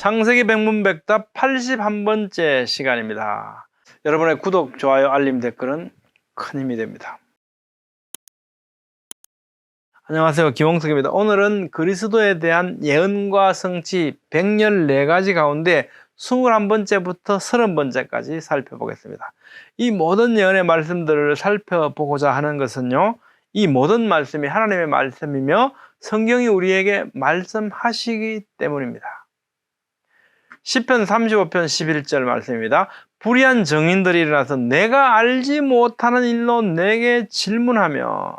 창세기 백문백답 81번째 시간입니다. 여러분의 구독, 좋아요, 알림, 댓글은 큰 힘이 됩니다. 안녕하세요. 김홍석입니다. 오늘은 그리스도에 대한 예언과 성취 114가지 가운데 21번째부터 30번째까지 살펴보겠습니다. 이 모든 예언의 말씀들을 살펴보고자 하는 것은요, 이 모든 말씀이 하나님의 말씀이며 성경이 우리에게 말씀하시기 때문입니다. 시편 35편 11절 말씀입니다. 불의한 정인들이 일어나서 내가 알지 못하는 일로 내게 질문하며,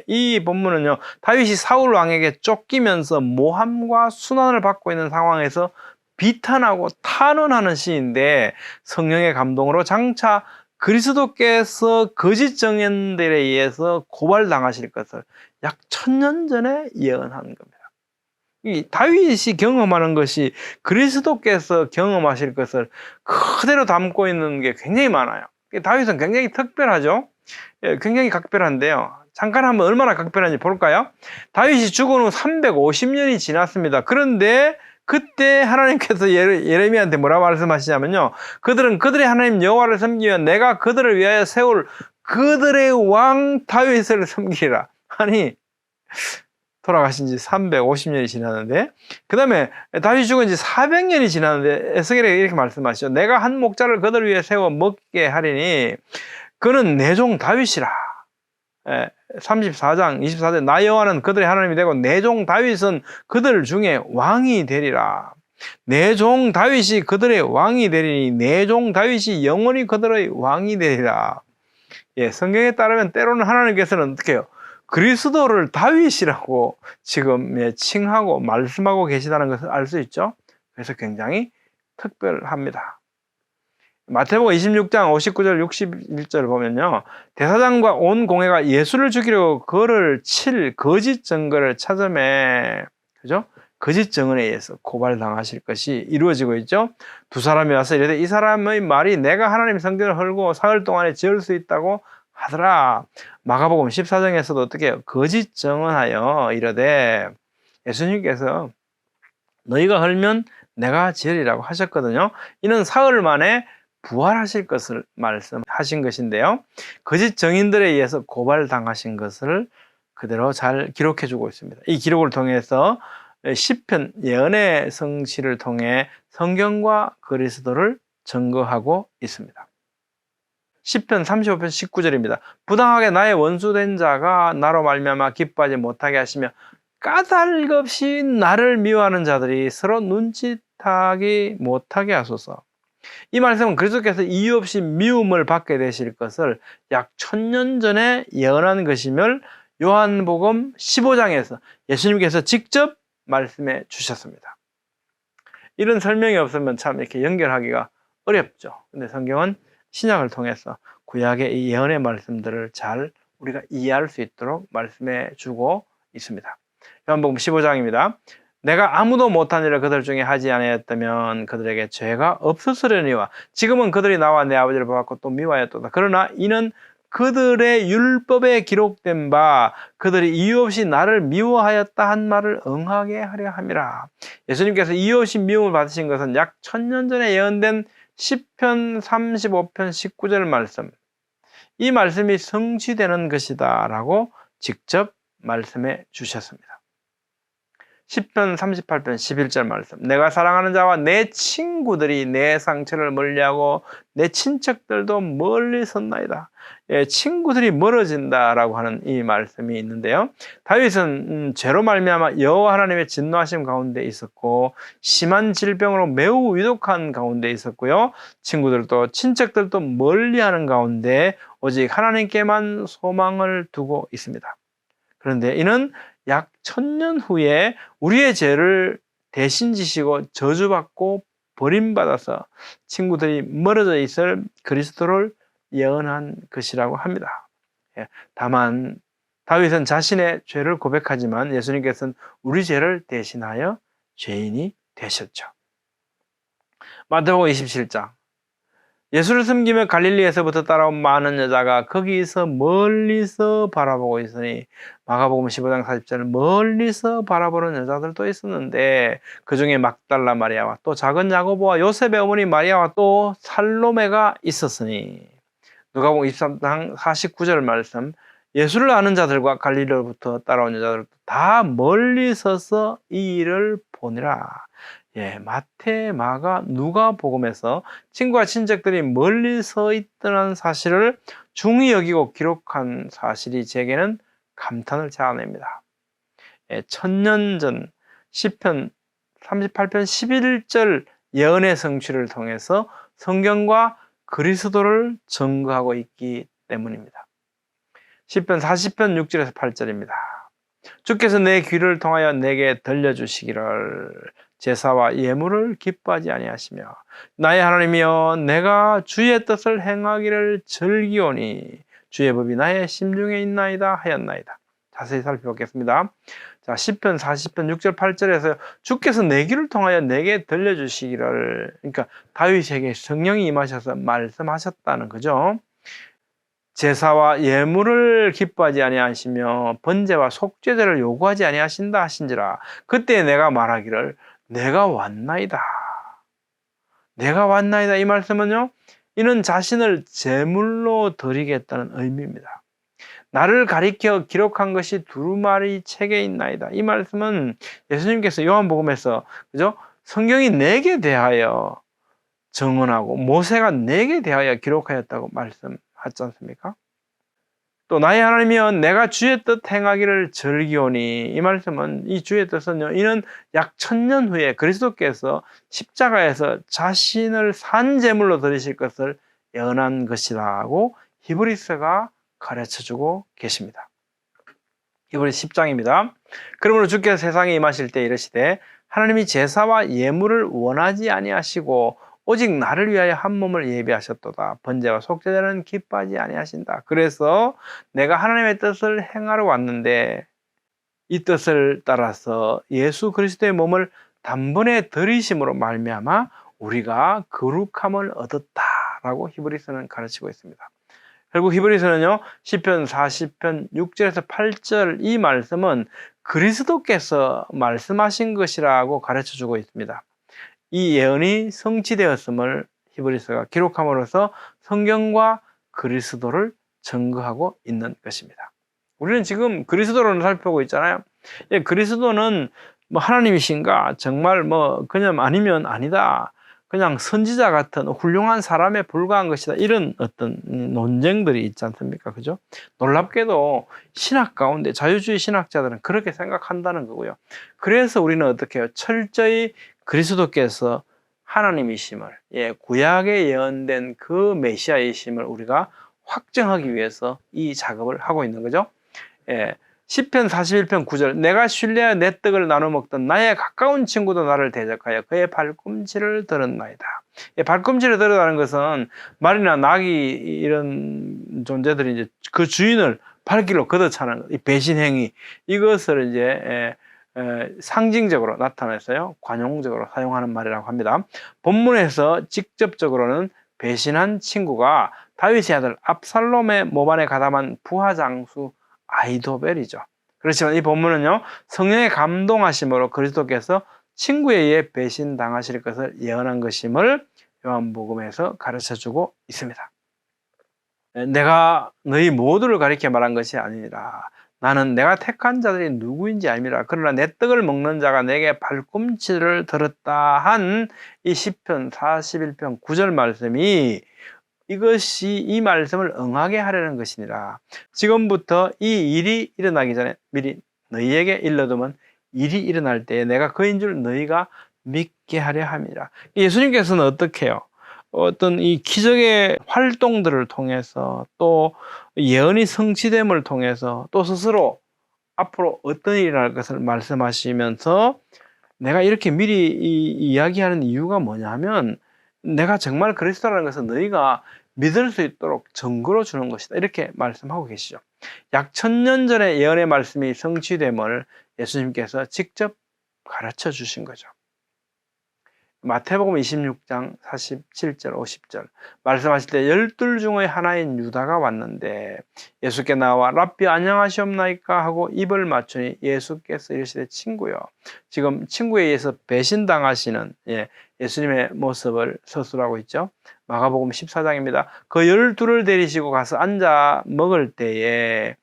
이 본문은요, 다윗이 사울 왕에게 쫓기면서 모함과 순환을 받고 있는 상황에서 비탄하고 탄원하는 시인데, 성령의 감동으로 장차 그리스도께서 거짓 정인들에 의해서 고발당하실 것을 약 1000년 전에 예언한 겁니다. 이 다윗이 경험하는 것이 그리스도께서 경험하실 것을 그대로 담고 있는 게 굉장히 많아요. 다윗은 굉장히 특별하죠. 굉장히 각별한데요. 잠깐 한번 얼마나 각별한지 볼까요? 다윗이 죽은 후 350년이 지났습니다. 그런데 그때 하나님께서 예레미야한테 뭐라고 말씀하시냐면요, 그들은 그들의 하나님 여호와를 섬기며 내가 그들을 위하여 세울 그들의 왕 다윗을 섬기라. 아니, 돌아가신 지 350년이 지났는데, 그 다음에 다윗이 죽은 지 400년이 지났는데 에스겔에게 이렇게 말씀하시죠. 내가 한 목자를 그들 위해 세워 먹게 하리니 그는 내 종 다윗이라. 34장 24절 나 여호와는 그들의 하나님이 되고 내 종 다윗은 그들 중에 왕이 되리라. 내 종 다윗이 그들의 왕이 되리니 내 종 다윗이 영원히 그들의 왕이 되리라. 성경에 따르면 때로는 하나님께서는 어떻게 해요? 그리스도를 다윗이라고 지금 칭하고 말씀하고 계시다는 것을 알 수 있죠. 그래서 굉장히 특별합니다. 마태복음 26장 59절 61절 보면요, 대사장과 온 공회가 예수를 죽이려고 그를 칠 거짓 증거를 찾으매, 그죠? 거짓 증언에 의해서 고발당하실 것이 이루어지고 있죠. 두 사람이 와서 이르되 이 사람의 말이 내가 하나님 성전을 헐고 사흘 동안에 지을 수 있다고 하더라. 마가복음 14장에서도 어떻게 해요? 거짓 증언하여 이르되 예수님께서 너희가 헐면 내가 지으리라고 하셨거든요. 이는 사흘 만에 부활하실 것을 말씀하신 것인데요, 거짓 증인들에 의해서 고발당하신 것을 그대로 잘 기록해 주고 있습니다. 이 기록을 통해서 시편 예언의 성취를 통해 성경과 그리스도를 증거하고 있습니다. 시편 35편 19절입니다. 부당하게 나의 원수된 자가 나로 말미암아 기뻐하지 못하게 하시며 까닭없이 나를 미워하는 자들이 서로 눈짓하기 못하게 하소서. 이 말씀은 그리스도께서 이유 없이 미움을 받게 되실 것을 약 1000년 전에 예언한 것임을 요한복음 15장에서 예수님께서 직접 말씀해 주셨습니다. 이런 설명이 없으면 참 이렇게 연결하기가 어렵죠. 근데 성경은 신약을 통해서 구약의 이 예언의 말씀들을 잘 우리가 이해할 수 있도록 말씀해 주고 있습니다. 요한복음 15장입니다. 내가 아무도 못한 일을 그들 중에 하지 아니하였다면 그들에게 죄가 없었으려니와 지금은 그들이 나와 내 아버지를 보았고 또 미워하였도다. 그러나 이는 그들의 율법에 기록된 바 그들이 이유 없이 나를 미워하였다 한 말을 응하게 하려 함이라. 예수님께서 이유 없이 미움을 받으신 것은 약 1000년 전에 예언된 시편 35편 19절 말씀, 이 말씀이 성취되는 것이다 라고 직접 말씀해 주셨습니다. 시편 38편 11절 말씀, 내가 사랑하는 자와 내 친구들이 내 상처를 멀리하고 내 친척들도 멀리 섰나이다. 친구들이 멀어진다라고 하는 이 말씀이 있는데요, 다윗은 죄로 말미암아 여호와 하나님의 진노하심 가운데 있었고 심한 질병으로 매우 위독한 가운데 있었고요, 친구들도 친척들도 멀리하는 가운데 오직 하나님께만 소망을 두고 있습니다. 그런데 이는 약 1000년 후에 우리의 죄를 대신 지시고 저주받고 버림받아서 친구들이 멀어져 있을 그리스도를 예언한 것이라고 합니다. 다만 다윗은 자신의 죄를 고백하지만 예수님께서는 우리 죄를 대신하여 죄인이 되셨죠. 마태복음 27장 예수를 섬기며 갈릴리에서부터 따라온 많은 여자가 거기서 멀리서 바라보고 있으니, 마가복음 15장 40절은 멀리서 바라보는 여자들도 있었는데 그 중에 막달라 마리아와 또 작은 야고보와 요셉의 어머니 마리아와 또 살로메가 있었으니, 누가복음 23장 49절 말씀, 예수를 아는 자들과 갈릴리로부터 따라온 여자들도 다 멀리 서서 이 일을 보니라. 마태, 마가, 누가복음에서 친구와 친척들이 멀리 서 있다는 사실을 중히 여기고 기록한 사실이 제게는 감탄을 자아냅니다. 1000년 전 시편 38편 11절 예언의 성취를 통해서 성경과 그리스도를 증거하고 있기 때문입니다. 시편 40편 6절에서 8절입니다. 주께서 내 귀를 통하여 내게 들려주시기를 제사와 예물을 기뻐하지 아니하시며 나의 하나님이여 내가 주의 뜻을 행하기를 즐기오니 주의 법이 나의 심중에 있나이다 하였나이다. 자세히 살펴보겠습니다. 자, 시편 40편 6절 8절에서 주께서 내 귀를 통하여 내게 들려주시기를, 그러니까 다윗에게 성령이 임하셔서 말씀하셨다는 거죠. 제사와 예물을 기뻐하지 아니하시며 번제와 속죄제를 요구하지 아니하신다 하신지라. 그때 내가 말하기를 내가 왔나이다. 내가 왔나이다. 이 말씀은요, 이는 자신을 제물로 드리겠다는 의미입니다. 나를 가리켜 기록한 것이 두루마리 책에 있나이다. 이 말씀은 예수님께서 요한복음에서, 그죠? 성경이 내게 대하여 증언하고 모세가 내게 대하여 기록하였다고 말씀하지 않습니까? 또 나의 하나님이여 내가 주의 뜻 행하기를 즐기오니, 이 말씀은, 이 주의 뜻은요, 이는 약 1000년 후에 그리스도께서 십자가에서 자신을 산제물로 드리실 것을 예언한 것이라고 히브리서가 가르쳐주고 계십니다. 히브리서 10장입니다. 그러므로 주께서 세상에 임하실 때 이르시되 하나님이 제사와 예물을 원하지 아니하시고 오직 나를 위하여 한 몸을 예비하셨도다. 번제와 속죄제는 기뻐하지 아니하신다. 그래서 내가 하나님의 뜻을 행하러 왔는데 이 뜻을 따라서 예수 그리스도의 몸을 단번에 들이심으로 말미암아 우리가 거룩함을 얻었다라고 히브리서는 가르치고 있습니다. 결국 히브리서는요, 시편 40편 6절에서 8절 이 말씀은 그리스도께서 말씀하신 것이라고 가르쳐주고 있습니다. 이 예언이 성취되었음을 히브리서가 기록함으로써 성경과 그리스도를 증거하고 있는 것입니다. 우리는 지금 그리스도를 살펴보고 있잖아요. 그리스도는 뭐 하나님이신가? 정말 뭐 그냥 아니면 아니다. 그냥 선지자 같은 훌륭한 사람에 불과한 것이다. 이런 어떤 논쟁들이 있지 않습니까? 그죠? 놀랍게도 신학 가운데 자유주의 신학자들은 그렇게 생각한다는 거고요. 그래서 우리는 어떻게 해요? 철저히 그리스도께서 하나님이심을, 구약에 예언된 그 메시아이심을 우리가 확정하기 위해서 이 작업을 하고 있는 거죠. 시편 41편 9절 내가 신뢰하여 내 떡을 나눠 먹던 나의 가까운 친구도 나를 대적하여 그의 발꿈치를 들었나이다. 발꿈치를 들었다는 것은 말이나 낙이 이런 존재들이 이제 그 주인을 발길로 걷어차는 이 배신 행위, 이것을 이제 상징적으로 나타내서요, 관용적으로 사용하는 말이라고 합니다. 본문에서 직접적으로는 배신한 친구가 다윗의 아들 압살롬의 모반에 가담한 부하장수 아히도벨이죠. 그렇지만 이 본문은요, 성령의 감동하심으로 그리스도께서 친구에 의해 배신당하실 것을 예언한 것임을 요한복음에서 가르쳐주고 있습니다. 내가 너희 모두를 가리켜 말한 것이 아니라 나는 내가 택한 자들이 누구인지 알미라. 그러나 내 떡을 먹는 자가 내게 발꿈치를 들었다 한 이 시편 41편 9절 말씀이 이것이 이 말씀을 응하게 하려는 것이니라. 지금부터 이 일이 일어나기 전에 미리 너희에게 일러두면 일이 일어날 때에 내가 그인 줄 너희가 믿게 하려 함이라. 예수님께서는 어떻게 해요? 어떤 이 기적의 활동들을 통해서 또 예언이 성취됨을 통해서 또 스스로 앞으로 어떤 일이 일어날 것을 말씀하시면서 내가 이렇게 미리 이야기하는 이유가 뭐냐면 내가 정말 그리스도라는 것은 너희가 믿을 수 있도록 증거로 주는 것이다. 이렇게 말씀하고 계시죠. 약 1000년 전에 예언의 말씀이 성취됨을 예수님께서 직접 가르쳐 주신 거죠. 마태복음 26장 47절 50절 말씀하실 때 12 중의 하나인 유다가 왔는데 예수께 나와 랍비 안녕하시옵나이까 하고 입을 맞추니 예수께서 이르시되 친구요. 지금 친구에 의해서 배신당하시는 예수님의 모습을 서술하고 있죠. 마가복음 14장입니다. 그 12를 데리시고 가서 앉아 먹을 때에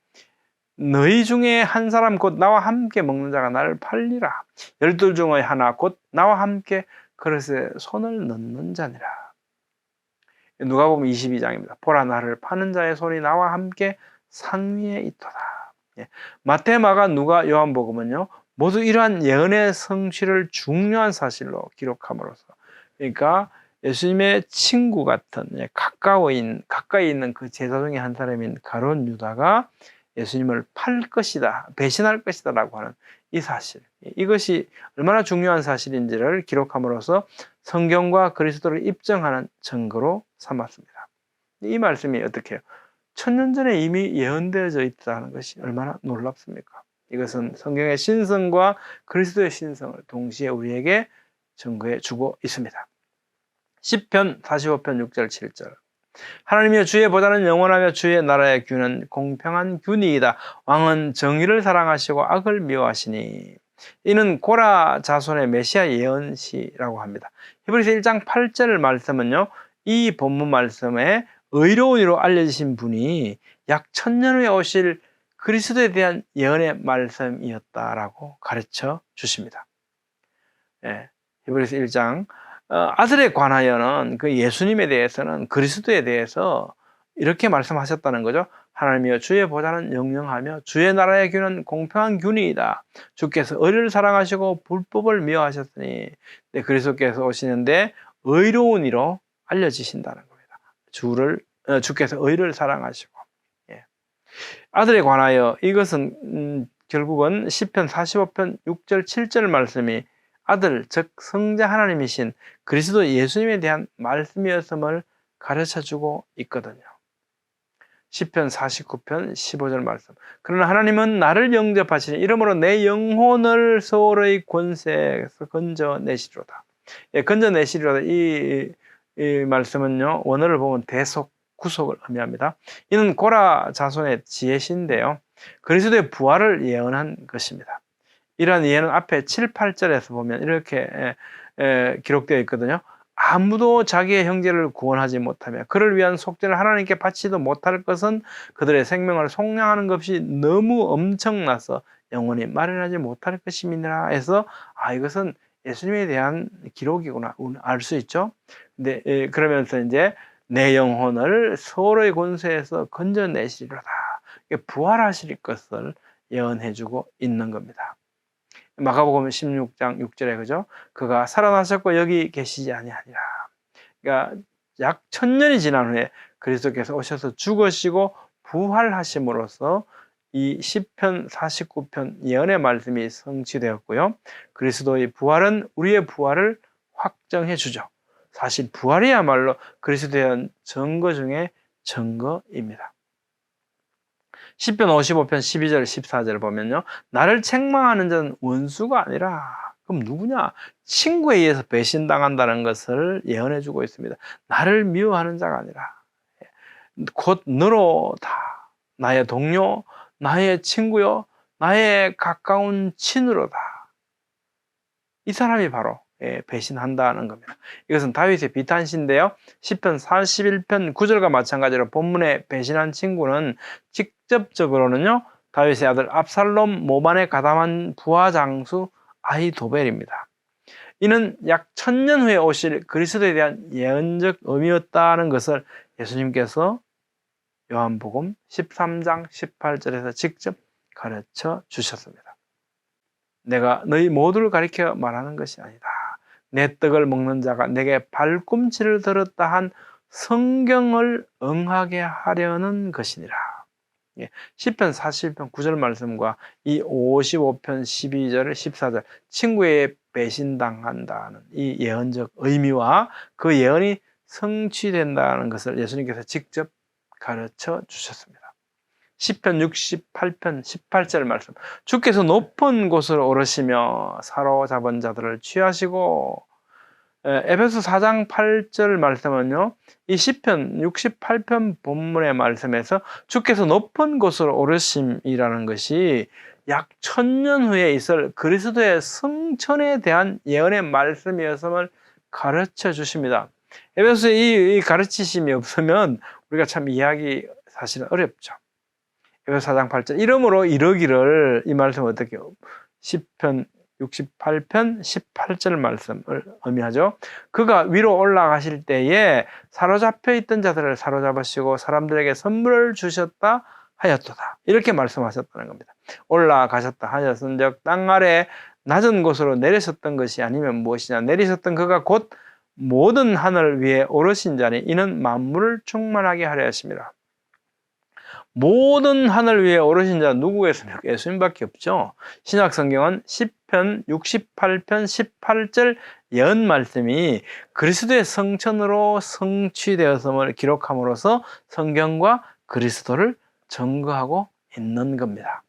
너희 중에 한 사람 곧 나와 함께 먹는 자가 나를 팔리라. 12 중의 하나 곧 나와 함께 그릇에 손을 넣는 자니라. 누가복음 22장입니다. 보라 나를 파는 자의 손이 나와 함께 상위에 있도다. 마태, 마가, 누가, 요한복음은요 모두 이러한 예언의 성취를 중요한 사실로 기록함으로써 그러니까 예수님의 친구 같은 가까이 있는 그 제자 중에 한 사람인 가룟 유다가 예수님을 팔 것이다, 배신할 것이다 라고 하는 이 사실, 이것이 얼마나 중요한 사실인지를 기록함으로써 성경과 그리스도를 입증하는 증거로 삼았습니다. 이 말씀이 어떻게 해요? 1000년 전에 이미 예언되어져 있다는 것이 얼마나 놀랍습니까? 이것은 성경의 신성과 그리스도의 신성을 동시에 우리에게 증거해 주고 있습니다. 시편 45편 6절 7절 하나님이여 주의 보좌는 영원하며 주의 나라의 규는 공평한 규니이다. 왕은 정의를 사랑하시고 악을 미워하시니 이는 고라 자손의 메시아 예언시라고 합니다. 히브리서 1장 8절 말씀은요 이 본문 말씀에 의로운 이로 알려지신 분이 약 1000년 후에 오실 그리스도에 대한 예언의 말씀이었다라고 가르쳐 주십니다. 히브리서 1장 아들에 관하여는 그 예수님에 대해서는 그리스도에 대해서 이렇게 말씀하셨다는 거죠. 하나님이여 주의 보좌는 영영하며 주의 나라의 규는 공평한 규니이다. 주께서 의를 사랑하시고 불법을 미워하셨으니 그리스도께서 오시는데 의로운 이로 알려지신다는 겁니다. 주께서 의를 사랑하시고 아들에 관하여 이것은 결국은 시편 45편 6절 7절 말씀이 아들, 즉 성자 하나님이신 그리스도 예수님에 대한 말씀이었음을 가르쳐주고 있거든요. 시편 49편 15절 말씀 그러나 하나님은 나를 영접하시니 이러므로 내 영혼을 소울의 권세에서 건져내시리로다. 건져내시리로다. 이 말씀은요 원어를 보면 대속, 구속을 의미합니다. 이는 고라 자손의 지혜신데요 그리스도의 부활을 예언한 것입니다. 이러한 예언은 앞에 7, 8절에서 보면 이렇게 기록되어 있거든요. 아무도 자기의 형제를 구원하지 못하며 그를 위한 속죄를 하나님께 바치지도 못할 것은 그들의 생명을 속량하는 것이 너무 엄청나서 영원히 마련하지 못할 것임이니라 해서 이것은 예수님에 대한 기록이구나 알 수 있죠. 근데 그러면서 이제 내 영혼을 소울의 권세에서 건져내시리로다. 부활하실 것을 예언해주고 있는 겁니다. 마가복음 16장 6절에 그죠? 그가 살아나셨고 여기 계시지 아니하니라. 그러니까 약 1000년이 지난 후에 그리스도께서 오셔서 죽으시고 부활하심으로써 이 시편 49편 예언의 말씀이 성취되었고요. 그리스도의 부활은 우리의 부활을 확정해 주죠. 사실 부활이야말로 그리스도에 대한 증거 중에 증거입니다. 시편 55편 12절 14절을 보면요. 나를 책망하는 자는 원수가 아니라 그럼 누구냐? 친구에 의해서 배신당한다는 것을 예언해 주고 있습니다. 나를 미워하는 자가 아니라 곧 너로다. 나의 동료, 나의 친구요, 나의 가까운 친으로다. 이 사람이 바로 배신한다는 겁니다. 이것은 다윗의 비탄시인데요. 시편 41편 9절과 마찬가지로 본문에 배신한 친구는 직접적으로는요 다윗의 아들 압살롬 모반에 가담한 부하 장수 아히도벨입니다. 이는 약 1000년 후에 오실 그리스도에 대한 예언적 의미였다는 것을 예수님께서 요한복음 13장 18절에서 직접 가르쳐 주셨습니다. 내가 너희 모두를 가리켜 말하는 것이 아니다. 내 떡을 먹는 자가 내게 발꿈치를 들었다 한 성경을 응하게 하려는 것이니라. 시편 41편 9절 말씀과 이 55편 12절 14절 친구에 배신당한다는 이 예언적 의미와 그 예언이 성취된다는 것을 예수님께서 직접 가르쳐 주셨습니다. 시편 68편 18절 말씀 주께서 높은 곳으로 오르시며 사로잡은 자들을 취하시고 에베소 4장 8절 말씀은요, 이 시편 68편 본문의 말씀에서 주께서 높은 곳으로 오르심이라는 것이 약 1000년 후에 있을 그리스도의 승천에 대한 예언의 말씀이었음을 가르쳐 주십니다. 에베소에 이 가르치심이 없으면 우리가 참 이해하기 사실은 어렵죠. 에베소 4장 8절 이러므로 이러기를, 이 말씀은 어떻게 시편 68편 18절 말씀을 의미하죠. 그가 위로 올라가실 때에 사로잡혀 있던 자들을 사로잡으시고 사람들에게 선물을 주셨다 하였도다. 이렇게 말씀하셨다는 겁니다. 올라가셨다 하였은즉 땅 아래 낮은 곳으로 내리셨던 것이 아니면 무엇이냐. 내리셨던 그가 곧 모든 하늘 위에 오르신 자니 이는 만물을 충만하게 하려 하심이라. 모든 하늘 위에 오르신 자 누구겠습니까? 예수님밖에 없죠. 신약 성경은 시편 68편 18절 예언 말씀이 그리스도의 성천으로 성취되었음을 기록함으로써 성경과 그리스도를 증거하고 있는 겁니다.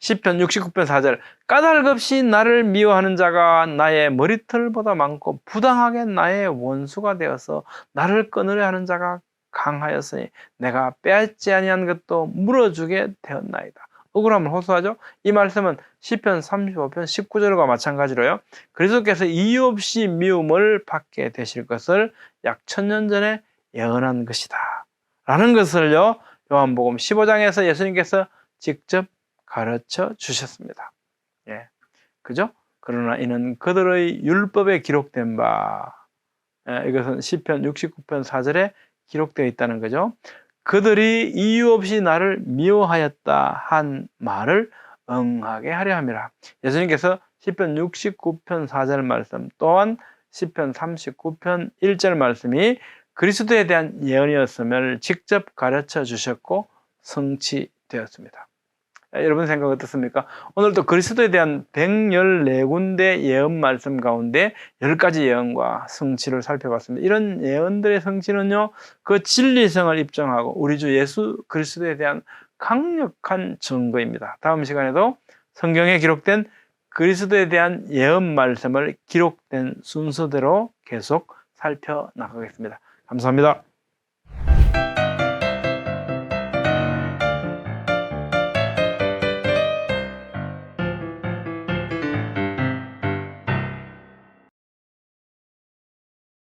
시편 69편 4절 까닭없이 나를 미워하는 자가 나의 머리털보다 많고 부당하게 나의 원수가 되어서 나를 끊으려 하는 자가 강하였으니 내가 빼앗지 아니한 것도 물어주게 되었나이다. 억울함을 호소하죠. 이 말씀은 시편 35편 19절과 마찬가지로요, 그리스도께서 이유 없이 미움을 받게 되실 것을 약 1000년 전에 예언한 것이다 라는 것을요, 요한복음 15장에서 예수님께서 직접 가르쳐 주셨습니다. 예, 그죠? 그러나 이는 그들의 율법에 기록된 바, 이것은 시편 69편 4절에 기록되어 있다는 거죠. 그들이 이유 없이 나를 미워하였다 한 말을 응하게 하려 함이라. 예수님께서 시편 69편 4절 말씀 또한 시편 39편 1절 말씀이 그리스도에 대한 예언이었음을 직접 가르쳐 주셨고 성취되었습니다. 여러분 생각 어떻습니까? 오늘도 그리스도에 대한 114군데 예언 말씀 가운데 10가지 예언과 성취를 살펴봤습니다. 이런 예언들의 성취는요, 그 진리성을 입증하고 우리 주 예수 그리스도에 대한 강력한 증거입니다. 다음 시간에도 성경에 기록된 그리스도에 대한 예언 말씀을 기록된 순서대로 계속 살펴나가겠습니다. 감사합니다.